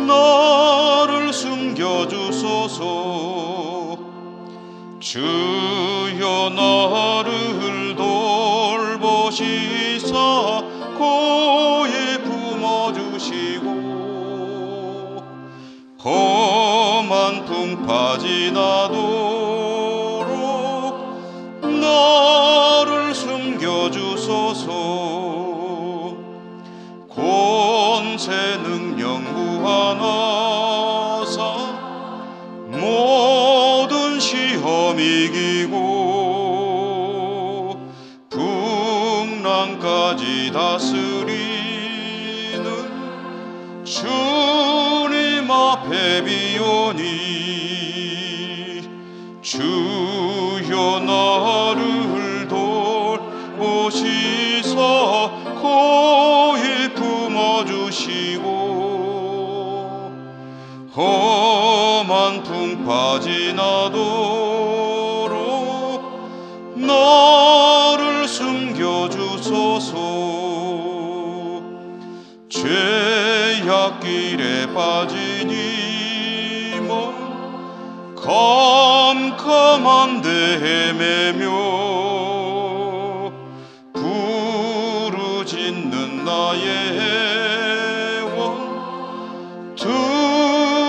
나를 숨겨주소서. 주여 나를 돌보시사 고이 품어주시고 험한 풍파 지나도록 나를 숨겨주소서. 권세 능력 무한하사 모든 시험 이기고 풍랑까지 다스리는 주님 앞에 비오니 주여 나를 돌보시사 고이 품어주시고 험한 풍파 지나도록 나를 숨겨주소서. 죄악길에 빠진 이몸 캄캄한 데 헤매며 부르짖는 나의 원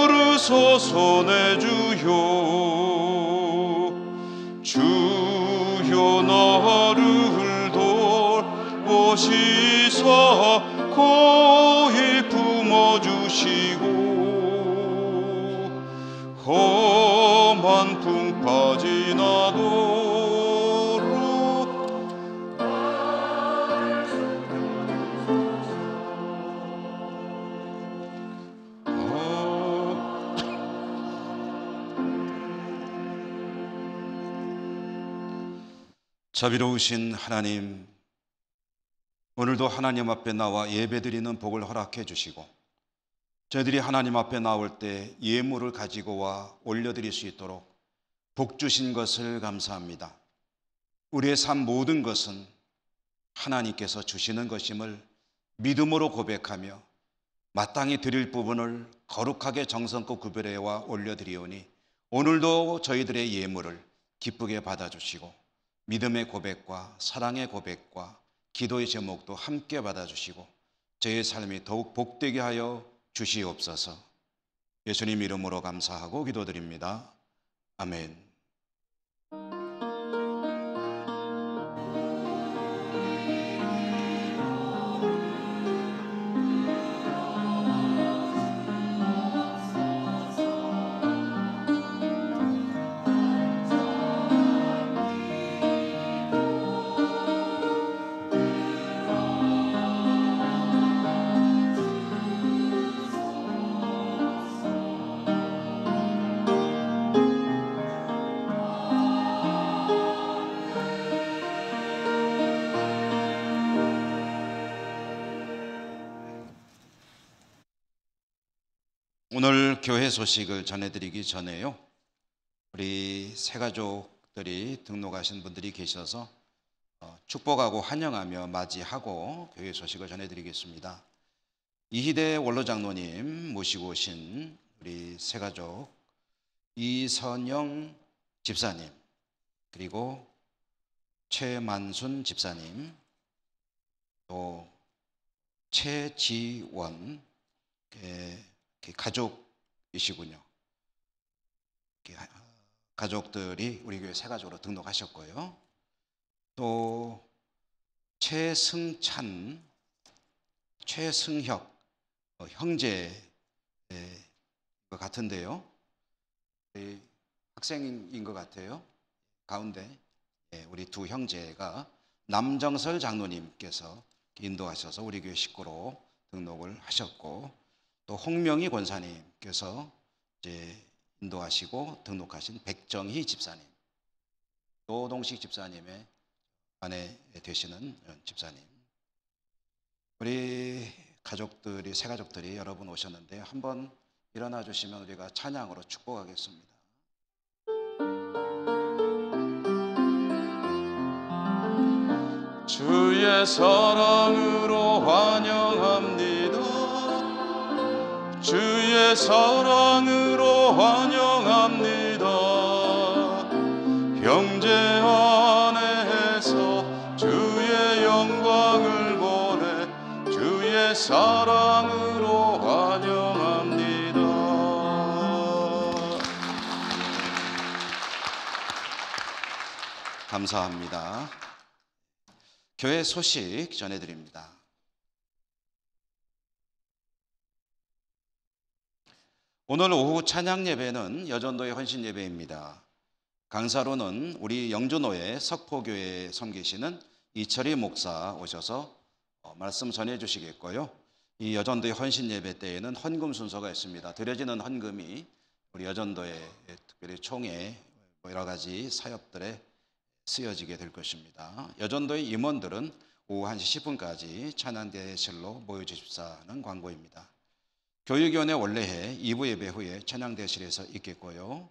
들으소서 내 주여. 주여 나를 돌보시사 고이 품어주시고 험한 풍파 지나도록 나를 자비로우신 하나님, 오늘도 하나님 앞에 나와 예배드리는 복을 허락해 주시고 저희들이 하나님 앞에 나올 때 예물을 가지고 와 올려드릴 수 있도록 복 주신 것을 감사합니다. 우리의 삶 모든 것은 하나님께서 주시는 것임을 믿음으로 고백하며 마땅히 드릴 부분을 거룩하게 정성껏 구별해와 올려드리오니 오늘도 저희들의 예물을 기쁘게 받아주시고 믿음의 고백과 사랑의 고백과 기도의 제목도 함께 받아주시고 저의 삶이 더욱 복되게 하여 주시옵소서. 예수님 이름으로 감사하고 기도드립니다. 아멘. 오늘 교회 소식을 전해드리기 전에요, 우리 새가족들이 등록하신 분들이 계셔서 축복하고 환영하며 맞이하고 교회 소식을 전해드리겠습니다. 이희대 원로장로님 모시고 오신 우리 새가족 이선영 집사님, 그리고 최만순 집사님, 또 최지원 가족이시군요. 가족들이 우리 교회 새가족으로 등록하셨고요. 또 최승찬, 최승혁 형제인 것 같은데요. 학생인 것 같아요. 가운데 우리 두 형제가 남정설 장로님께서 인도하셔서 우리 교회 식구로 등록을 하셨고, 또 홍명희 권사님께서 이제 인도하시고 등록하신 백정희 집사님, 노동식 집사님의 아내 되시는 집사님, 우리 가족들이, 새 가족들이 여러분 오셨는데 한번 일어나 주시면 우리가 찬양으로 축복하겠습니다. 주의 사랑으로 환영합니다. 주의 사랑으로 환영합니다. 형제 안에서 주의 영광을 보내 주의 사랑으로 환영합니다. 감사합니다. 교회 소식 전해드립니다. 오늘 오후 찬양 예배는 여전도의 헌신 예배입니다. 강사로는 우리 영주노회 석포교회에 섬기시는 이철희 목사 오셔서 말씀 전해 주시겠고요. 이 여전도의 헌신 예배 때에는 헌금 순서가 있습니다. 드려지는 헌금이 우리 여전도의 특별히 총회 여러 가지 사역들에 쓰여지게 될 것입니다. 여전도의 임원들은 오후 1시 10분까지 찬양대실로 모여주십사는 광고입니다. 교육위원회 원래회 2부 예배 후에 찬양대실에서 있겠고요.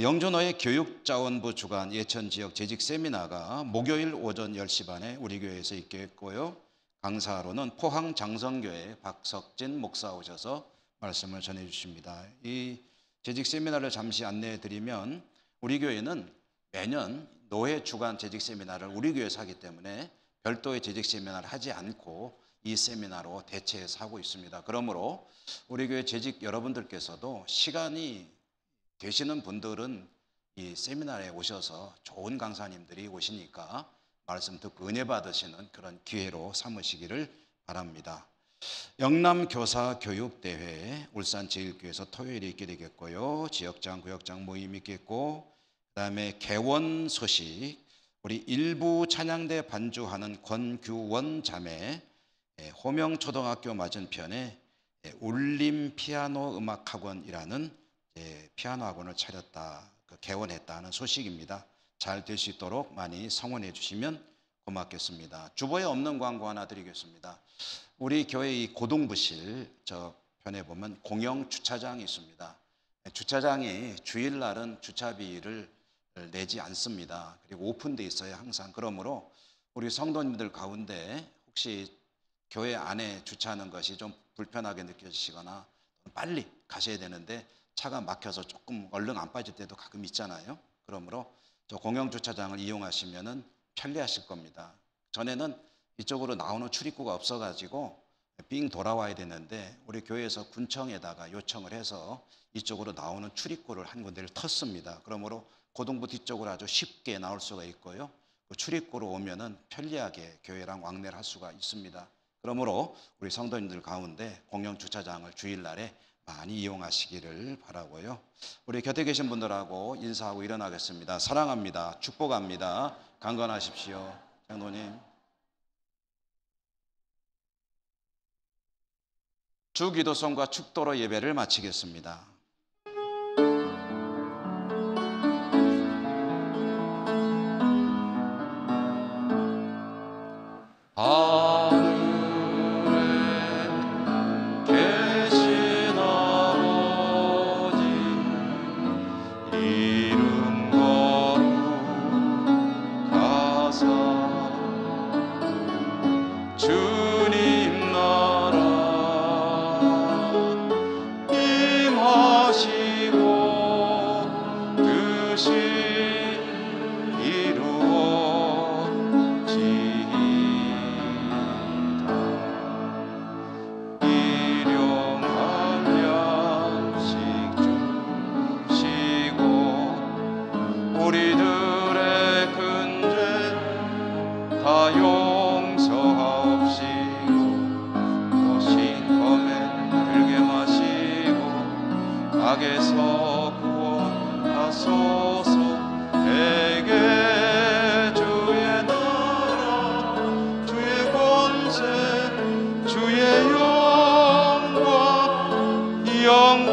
영주노회 교육자원부 주관 예천지역 재직 세미나가 목요일 오전 10시 반에 우리 교회에서 있겠고요. 강사로는 포항 장성교회 박석진 목사 오셔서 말씀을 전해 주십니다. 이 재직 세미나를 잠시 안내해 드리면, 우리 교회는 매년 노회 주관 재직 세미나를 우리 교회에서 하기 때문에 별도의 재직 세미나를 하지 않고 이 세미나로 대체해서 하고 있습니다. 그러므로 우리 교회 재직 여러분들께서도 시간이 되시는 분들은 이 세미나에 오셔서 좋은 강사님들이 오시니까 말씀 듣고 은혜 받으시는 그런 기회로 삼으시기를 바랍니다. 영남교사교육대회 울산제일교회에서 토요일에 있게 되겠고요. 지역장, 구역장 모임 있겠고, 그다음에 개원 소식, 우리 일부 찬양대 반주하는 권규원 자매 호명초등학교 맞은편에 울림 피아노 음악학원이라는 피아노 학원을 차렸다, 개원했다는 소식입니다. 잘 될 수 있도록 많이 성원해 주시면 고맙겠습니다. 주보에 없는 광고 하나 드리겠습니다. 우리 교회 이 고등부실 저 편에 보면 공영 주차장이 있습니다. 주차장이 주일날은 주차비를 내지 않습니다. 그리고 오픈되어 있어요, 항상. 그러므로 우리 성도님들 가운데 혹시 교회 안에 주차하는 것이 좀 불편하게 느껴지시거나 빨리 가셔야 되는데 차가 막혀서 조금 얼른 안 빠질 때도 가끔 있잖아요. 그러므로 저 공영 주차장을 이용하시면은 편리하실 겁니다. 전에는 이쪽으로 나오는 출입구가 없어가지고 빙 돌아와야 되는데 우리 교회에서 군청에다가 요청을 해서 이쪽으로 나오는 출입구를 한 군데를 텄습니다. 그러므로 고등부 뒤쪽으로 아주 쉽게 나올 수가 있고요. 그 출입구로 오면은 편리하게 교회랑 왕래를 할 수가 있습니다. 그러므로 우리 성도님들 가운데 공영 주차장을 주일날에 많이 이용하시기를 바라고요. 우리 곁에 계신 분들하고 인사하고 일어나겠습니다. 사랑합니다. 축복합니다. 강건하십시오. 장로님. 주기도성과 축도로 예배를 마치겠습니다. 우리들의 큰 죄 다 용서하옵시고 또 시험에 들게 마시고 악에서 구원하소서. 내게 주의 나라 주의 권세 주의 영광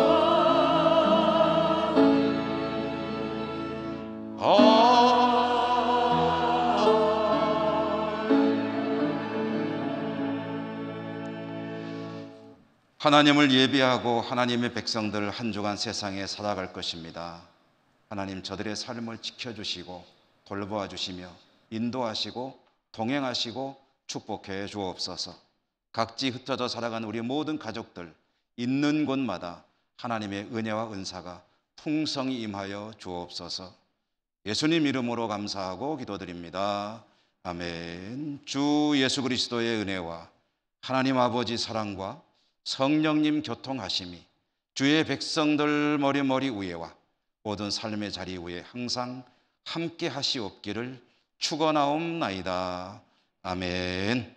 하나님을 예비하고 하나님의 백성들 한 주간 세상에 살아갈 것입니다. 하나님 저들의 삶을 지켜주시고 돌보아 주시며 인도하시고 동행하시고 축복해 주옵소서. 각지 흩어져 살아가는 우리 모든 가족들 있는 곳마다 하나님의 은혜와 은사가 풍성히 임하여 주옵소서. 예수님 이름으로 감사하고 기도드립니다. 아멘. 주 예수 그리스도의 은혜와 하나님 아버지 사랑과 성령님 교통하심이 주의 백성들 머리 위에와 모든 삶의 자리 위에 항상 함께 하시옵기를 축원하옵나이다. 아멘.